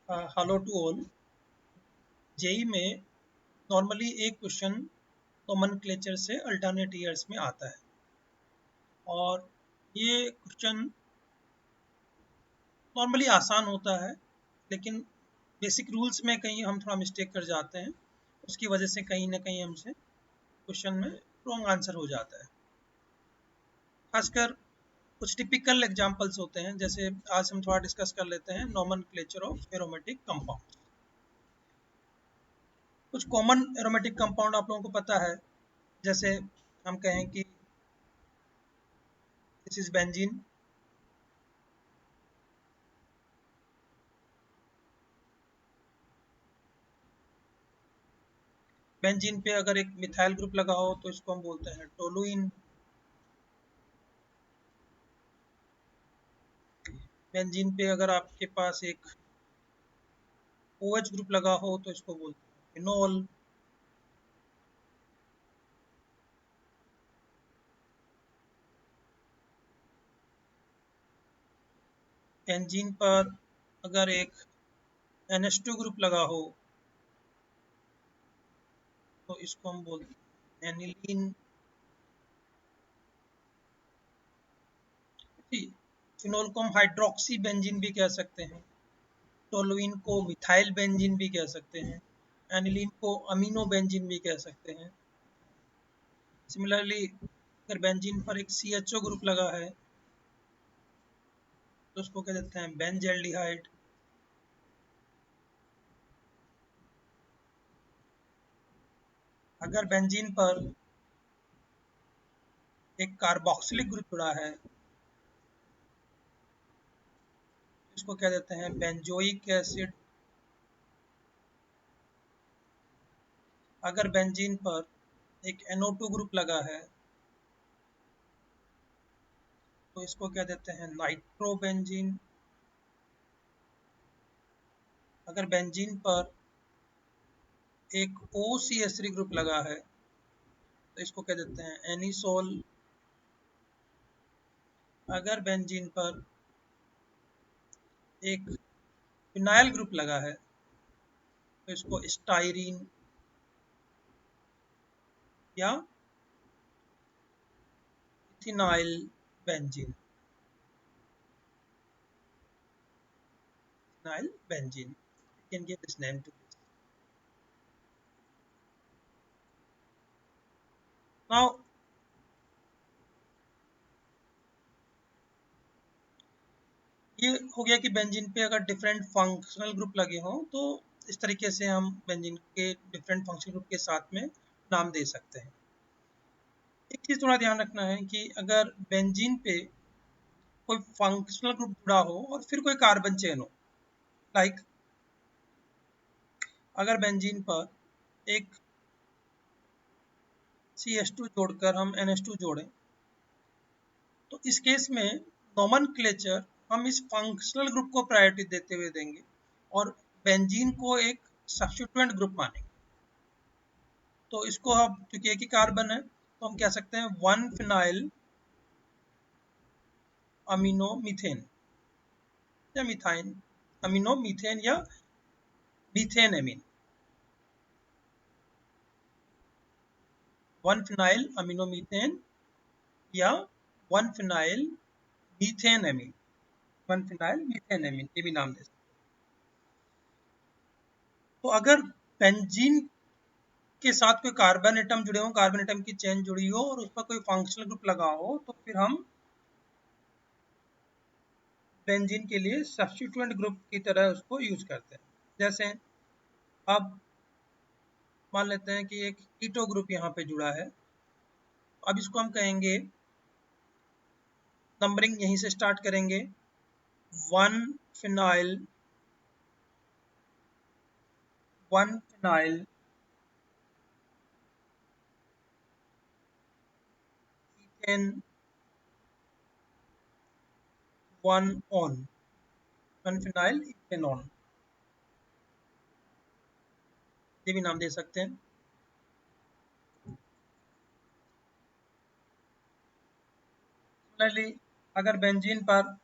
Hello to all. JEE में normally एक question nomenclature से अल्टरनेट ईयर्स में आता है और ये क्वेश्चन नॉर्मली आसान होता है, लेकिन बेसिक रूल्स में कहीं हम थोड़ा मिस्टेक कर जाते हैं। उसकी वजह से कहीं ना कहीं हमसे क्वेश्चन में रॉन्ग आंसर हो जाता है। खासकर कुछ टिपिकल एग्जांपल्स होते हैं, जैसे आज हम थोड़ा डिस्कस कर लेते हैं नोमेनक्लेचर ऑफ एरोमेटिक कंपाउंड। कुछ कॉमन एरोमेटिक कंपाउंड आप लोगों को पता है, जैसे हम कहें कि दिस इज बेंजीन। बेंजीन पे अगर एक मिथाइल ग्रुप लगा हो तो इसको हम बोलते हैं टोलुइन। बेंजीन पे अगर आपके पास एक OH ग्रुप लगा हो तो इसको बोलते हैं फिनोल। बेंजीन पर अगर एक NH2 ग्रुप लगा हो तो इसको हम बोलते हैं एनिलीन। फिनोल को हम हाइड्रोक्सी बेंजीन भी कह सकते हैं, टोलुइन को मिथाइल बेंजीन भी कह सकते हैं, एनिलीन को अमीनो बेंजीन भी कह सकते हैं। सिमिलरली अगर बेंजीन पर एक CHO ग्रुप लगा है तो उसको कह देते हैं बेंजल्डिहाइड। अगर बेंजीन पर एक कार्बोक्सिलिक ग्रुप जुड़ा है इसको कह देते हैं बेंजोइक एसिड। अगर बेंजीन पर एक NO2 ग्रुप लगा है तो इसको कह देते हैं नाइट्रोबेंजीन। अगर बेंजीन पर एक OCH3 ग्रुप लगा है तो इसको कह देते हैं एनिसोल। अगर बेंजीन पर एक फिनाइल ग्रुप लगा है तो इसको स्टाइरीन या ethenyl benzene, ethenyl benzene, you can give this name to this. Now ये हो गया कि बेंजीन पे अगर डिफरेंट फंक्शनल ग्रुप लगे हों तो इस तरीके से हम बेंजीन के डिफरेंट फंक्शनल ग्रुप के साथ में नाम दे सकते हैं। एक चीज़ थोड़ा ध्यान रखना है कि अगर बेंजीन पे कोई फंक्शनल ग्रुप जुड़ा हो और फिर कोई कार्बन चेन हो, लाइक अगर बेंजीन पर एक CH2 जोड़कर हम NH2 जोड़ें तो इस केस में नोमेनक्लेचर हम इस फंक्शनल ग्रुप को प्रायोरिटी देते हुए देंगे और बेंजीन को एक सब्स्टिट्यूएंट ग्रुप मानेंगे। तो इसको हम, क्योंकि एक ही कार्बन है, तो हम कह सकते हैं 1 फिनाइल अमीनो मीथेन या मिथाइन, अमीनो मीथेन या methane amine. 1 phenyl amino methane या 1 phenyl methane amine, 1 phenyl methane amine, ये भी नाम दे सकते हैं। तो अगर बेंजीन के साथ कोई कार्बन एटम जुड़े हो, कार्बन एटम की चेन जुड़ी हो और उस पर कोई फंक्शनल ग्रुप लगा हो, तो फिर हम बेंजीन के लिए सब्स्टिट्यूएंट ग्रुप की तरह उसको यूज करते हैं। जैसे अब मान लेते हैं कि एक कीटो ग्रुप यहाँ पे जुड़ा है, अब इसको हम कहेंगे, नंबरिंग यहीं से स्टार्ट करेंगे, 1 phenyl 1 phenyl ethane 1 one, 1 phenyl ethanone, ये भी नाम दे सकते हैं। सिमिलरली अगर बेंजीन पर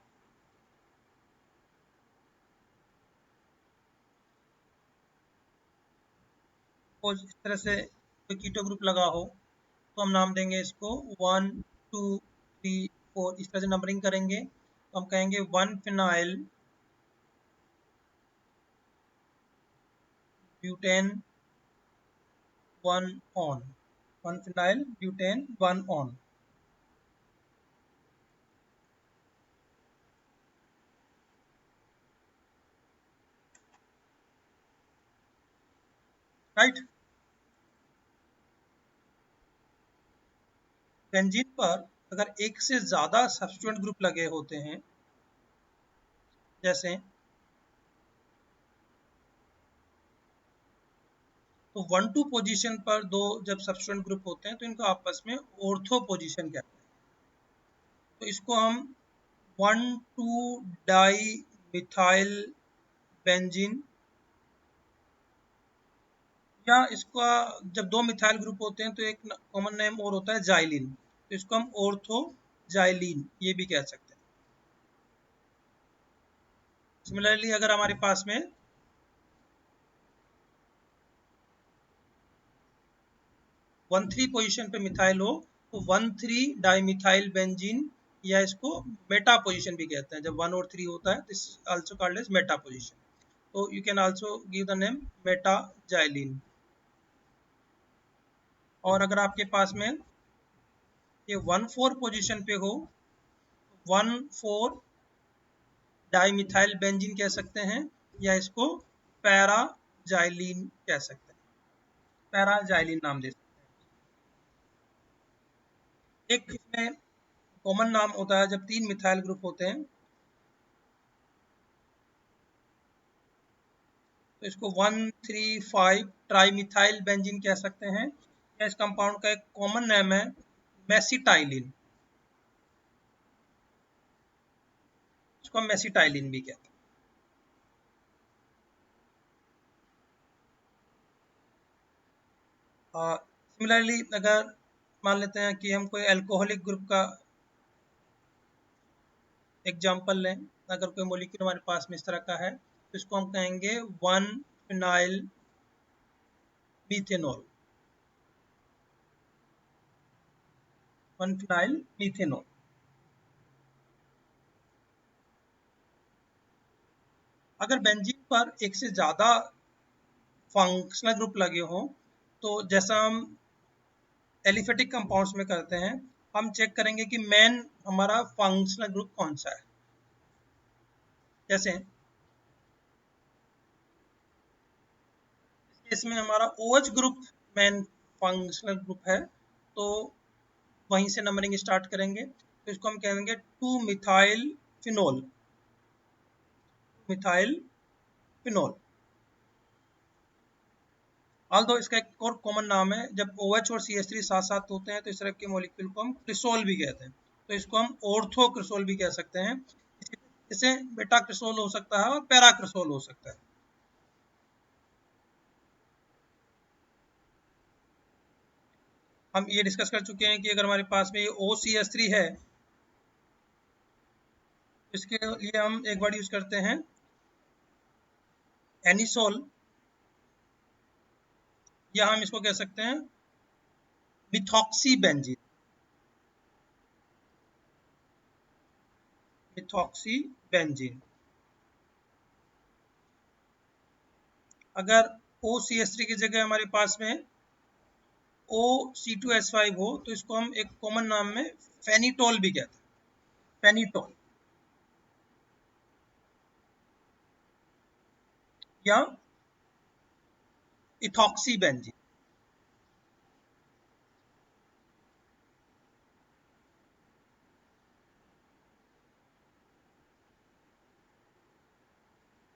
सपोज इस तरह से कोई कीटो ग्रुप लगा हो तो हम नाम देंगे इसको 1 2 3 4, इस तरह से नंबरिंग करेंगे तो हम कहेंगे 1 phenyl butane 1 one, 1 phenyl butane 1 on. Right. Benzene पर अगर एक से ज्यादा सब्स्टिट्यूएंट ग्रुप लगे होते हैं, जैसे तो 1 2 पोजीशन पर दो जब सब्स्टिट्यूएंट ग्रुप होते हैं तो इनको आपस में ऑर्थो पोजीशन कहते हैं। तो इसको हम 1 2 डाई मिथाइल बेंजीन, या इसका जब दो मिथाइल ग्रुप होते हैं तो एक कॉमन नेम और होता है जाइलिन, तो इसको हम ऑर्थो जाइलिन ये भी कह सकते हैं। सिमिलरली अगर हमारे पास में 1 3 पोजीशन पे मिथाइल हो तो 1 3 डाइमिथाइल बेंजीन, या इसको मेटा पोजीशन भी कहते हैं। जब 1 और 3 होता है this also called as meta position, तो you can also give the name meta xylene. और अगर आपके पास में ये 1 4 पोजीशन पे हो, 1 4 डाइमिथाइल बेंजीन कह सकते हैं, या इसको पैराजाइलिन कह सकते हैं, पैराजाइलिन नाम दे सकते हैं। एक इसमें कॉमन नाम होता है जब 3 मिथाइल ग्रुप होते हैं, तो इसको 1 3 5 ट्राइमिथाइल बेंजीन कह सकते हैं, या इस कंपाउंड का एक कॉमन नेम है मेसिटाइलिन, इसको हम मेसिटाइलिन भी कहते हैं। सिमिलरली अगर मान लेते हैं कि हम कोई अल्कोहलिक ग्रुप का एग्जाम्पल लें, अगर कोई मॉलिक्यूल हमारे पास में इस तरह का है तो इसको हम कहेंगे 1 फिनाइल मीथेनॉल, 1 फिनाइल मीथेनॉल। अगर बेंजीन पर एक से ज्यादा फंक्शनल ग्रुप लगे हों तो जैसा हम एलिफेटिक कंपाउंड्स में करते हैं, हम चेक करेंगे कि मेन हमारा फंक्शनल ग्रुप कौन सा है। जैसे इसमें हमारा OH group main functional group है, तो वहीं से नंबरिंग स्टार्ट करेंगे, तो इसको हम कहेंगे 2 methyl phenol, methyl phenol. Although इसका एक और कॉमन नाम है, जब OH और CH3 साथ साथ होते हैं तो इस तरह के मॉलिक्यूल को हम क्रिसोल भी कहते हैं, तो इसको हम ऑर्थो क्रिसोल भी कह सकते हैं। इसे बेटा क्रिसोल हो सकता है और पैरा क्रिसोल हो सकता है। हम ये डिस्कस कर चुके हैं कि अगर हमारे पास में ये OCH3 है, इसके लिए हम एक वर्ड यूज करते हैं एनिसोल, या हम इसको कह सकते हैं मिथॉक्सी बेंजीन, मिथॉक्सी बेंजीन। अगर OCH3 की जगह हमारे पास में OC2H5 हो तो इसको हम एक कॉमन नाम में फेनिटोल भी कहते हैं, फेनिटोल, या इथॉक्सी बेंजीन।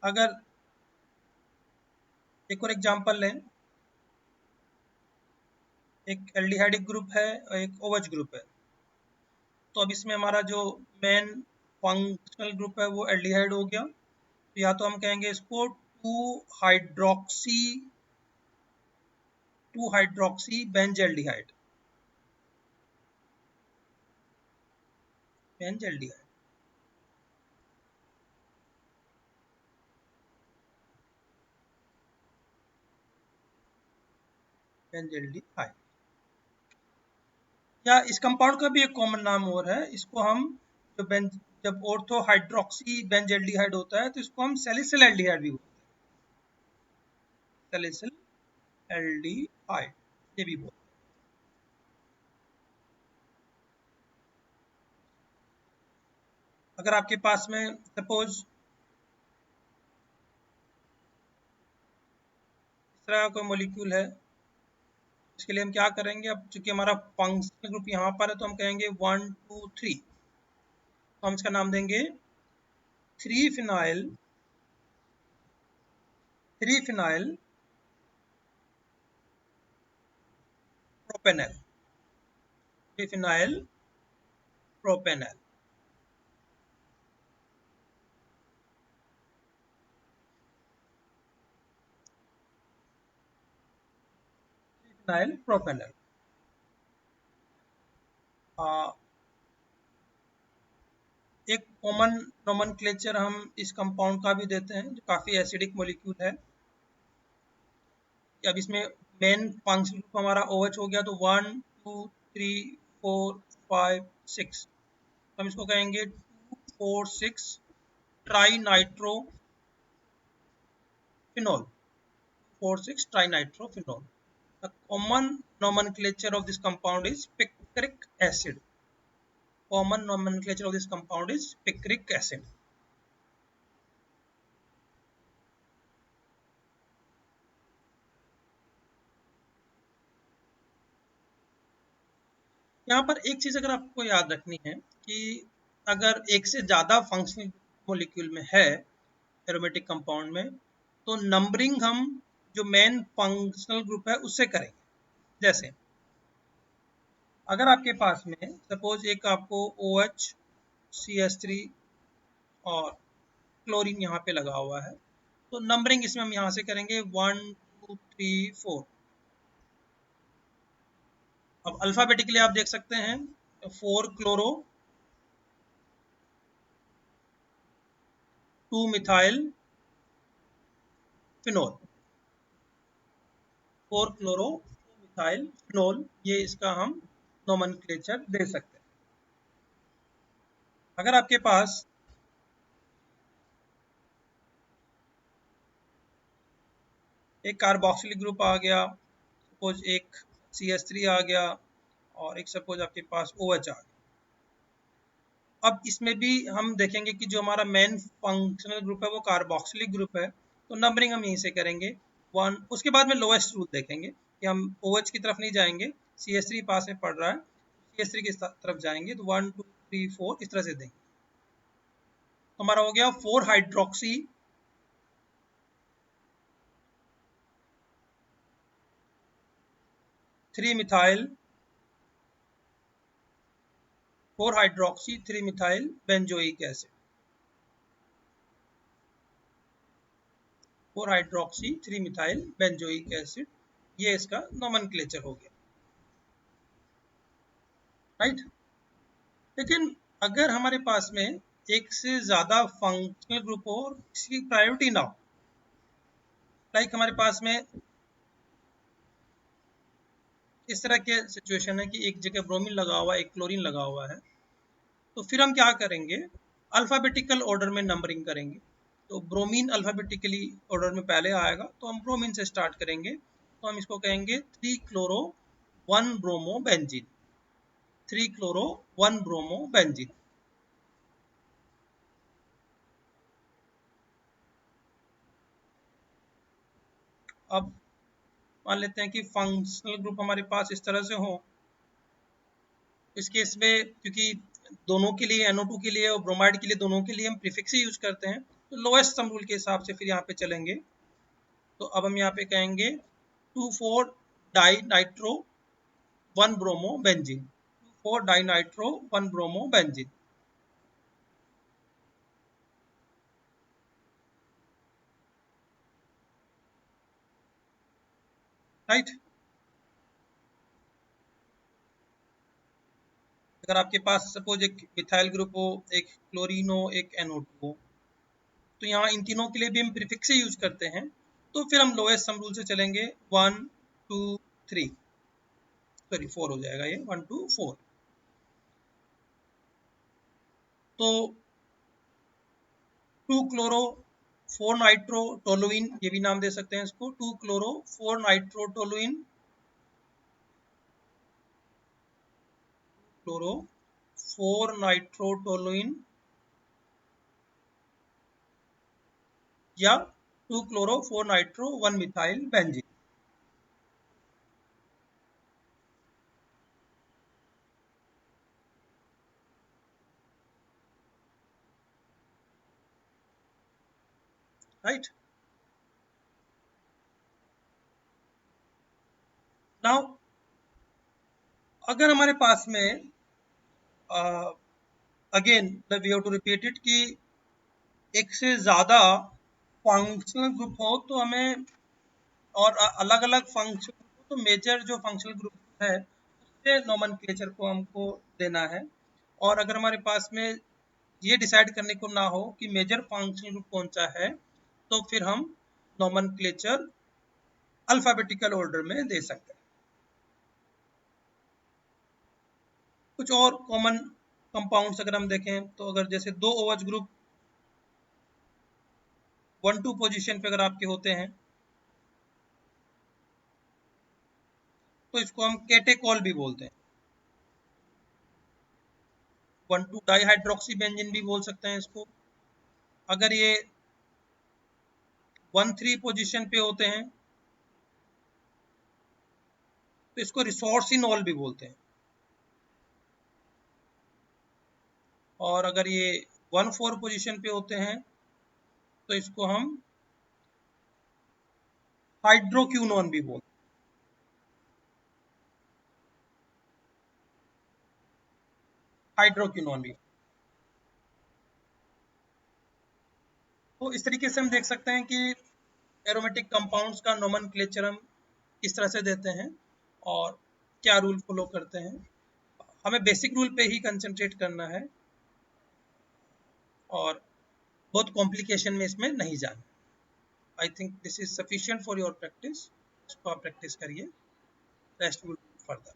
अगर एक और एग्जांपल लें, एक एल्डिहाइडिक ग्रुप है और एक OH ग्रुप है, तो अब इसमें हमारा जो मेन फंक्शनल ग्रुप है वो एल्डिहाइड हो गया, तो या तो हम कहेंगे इसको 2 हाइड्रोक्सी बेंजल्डिहाइड, बेंजल्डिहाइड। बेंजल्डिहाइड। या इस कंपाउंड का भी एक कॉमन नाम और है, इसको हम जब ऑर्थो हाइड्रोक्सी बेंजल्डिहाइड होता है तो इसको हम सैलिसिल एल्डिहाइड भी बोलते हैं, सैलिसिल एल्डिहाइड ये भी बोलते हैं। अगर आपके पास में सपोज इस तरह का कोई मॉलिक्यूल है, इसके लिए हम क्या करेंगे, अब चूंकि हमारा फंक्शनल ग्रुप यहाँ पर है तो हम कहेंगे 1 2 3, तो हम इसका नाम देंगे 3 phenyl propanal, 3 phenyl propanal. Phenyl propanal एक कॉमन नोमेनक्लेचर हम इस कंपाउंड का भी देते हैं जो काफ़ी एसिडिक मॉलिक्यूल है। अब इसमें मेन फंक्शनल ग्रुप हमारा OH हो गया, तो 1 2 3 4 5 6, हम इसको कहेंगे 2 4 6 tri nitro phenol, 4 6 tri nitro phenol. The common nomenclature of this compound is picric acid. Common nomenclature of this compound is picric acid. यहाँ पर एक चीज अगर आपको याद रखनी है कि अगर एक से ज्यादा फंक्शनल मॉलिक्यूल में है एरोमेटिक कंपाउंड में, तो नंबरिंग हम जो मेन फंक्शनल ग्रुप है उससे करेंगे। जैसे अगर आपके पास में सपोज एक आपको OH CH3 और क्लोरीन यहाँ पे लगा हुआ है, तो नंबरिंग इसमें हम यहाँ से करेंगे 1 2 3 4। अब अल्फाबेटिकली आप देख सकते हैं 4 chloro, 2 methyl phenol, 4 chloro 2 methyl phenol, ये इसका हम नोमेनक्लेचर दे सकते हैं। अगर आपके पास एक कार्बोक्सिलिक ग्रुप आ गया, सपोज एक CH3 आ गया और एक सपोज आपके पास OH आ गया, अब इसमें भी हम देखेंगे कि जो हमारा मेन फंक्शनल ग्रुप है वो कार्बोक्सिलिक ग्रुप है, तो नंबरिंग हम यहीं से करेंगे 1। उसके बाद में लोएस्ट रूट देखेंगे कि हम OH की तरफ नहीं जाएंगे, CH3 पास में पड़ रहा है, CH3 की तरफ जाएंगे तो 1 2 3 4 इस तरह से देंगे। तो हमारा हो गया 4 hydroxy 3 methyl 4 hydroxy 3 methyl benzoic acid, 4 hydroxy 3 methyl benzoic acid, ये इसका नोमेनक्लेचर हो गया, राइट। लेकिन अगर हमारे पास में एक से ज्यादा फंक्शनल ग्रुप हो और इसकी प्रायोरिटी ना हो, लाइक हमारे पास में इस तरह के सिचुएशन है कि एक जगह ब्रोमीन लगा हुआ है, एक क्लोरीन लगा हुआ है, तो फिर हम क्या करेंगे, अल्फाबेटिकल ऑर्डर में नंबरिंग करेंगे। तो ब्रोमीन अल्फाबेटिकली ऑर्डर में पहले आएगा, तो हम ब्रोमीन से स्टार्ट करेंगे, तो हम इसको कहेंगे 3 chloro 1 bromo benzene, 3 chloro 1 bromo benzene. अब मान लेते हैं कि फंक्शनल ग्रुप हमारे पास इस तरह से हो, इस केस में क्योंकि दोनों के लिए NO2 के लिए और ब्रोमाइड के लिए दोनों के लिए हम प्रीफिक्स ही यूज करते हैं, तो लोएस्ट सम रूल के हिसाब से फिर यहाँ पे चलेंगे। तो अब हम यहाँ पे कहेंगे 2,4 di nitro 1 bromo benzene, 2,4 di nitro 1 bromo benzene, right. अगर आपके पास सपोज एक मिथाइल ग्रुप हो, एक क्लोरीन हो, एक NO2 हो, तो यहाँ इन तीनों के लिए भी हम प्रीफिक्स ही यूज करते हैं, तो फिर हम लोएस्ट सम रूल से चलेंगे 1 2 3, सॉरी 4 हो जाएगा ये, 1 2 4। तो 2 क्लोरो 4 नाइट्रोटोलुइन, ये भी नाम दे सकते हैं इसको, 2 क्लोरो 4 नाइट्रोटोलुइन, क्लोरो 4 नाइट्रोटोलुइन, या 2 chloro 4 nitro 1 methyl benzene. Right, now अगर हमारे पास में again we have to repeat it कि एक से ज्यादा फंक्शनल ग्रुप हो तो हमें, और अलग अलग फंक्शन, तो मेजर जो फंक्शनल ग्रुप है उसके नोमेनक्लेचर को हमको देना है। और अगर हमारे पास में ये डिसाइड करने को ना हो कि मेजर फंक्शनल ग्रुप कौन सा है, तो फिर हम नोमेनक्लेचर अल्फाबेटिकल ऑर्डर में दे सकते हैं। कुछ और कॉमन कंपाउंड्स अगर हम देखें तो, अगर जैसे 2 OH ग्रुप 1 2 पोजीशन पे अगर आपके होते हैं तो इसको हम कैटेकॉल भी बोलते हैं। 1 2 डाइहाइड्रोक्सी बेंजीन भी बोल सकते हैं इसको। अगर ये 1 3 पोजीशन पे होते हैं तो इसको रिसोर्सिनॉल भी बोलते हैं। और अगर ये 1 4 पोजीशन पे होते हैं तो इसको हम हाइड्रोक्यूनोन भी बोलते हैं। हाइड्रोक्यूनोन भी। तो इस तरीके से हम देख सकते हैं कि एरोमेटिक कंपाउंड्स का नोमेनक्लेचर हम किस तरह से देते हैं और क्या रूल फॉलो करते हैं। हमें बेसिक रूल पे ही कंसंट्रेट करना है और बहुत कॉम्प्लिकेशन में इसमें नहीं जाना। I think this is sufficient for your practice. इसको आप प्रैक्टिस करिए, रेस्ट विल फर्दर।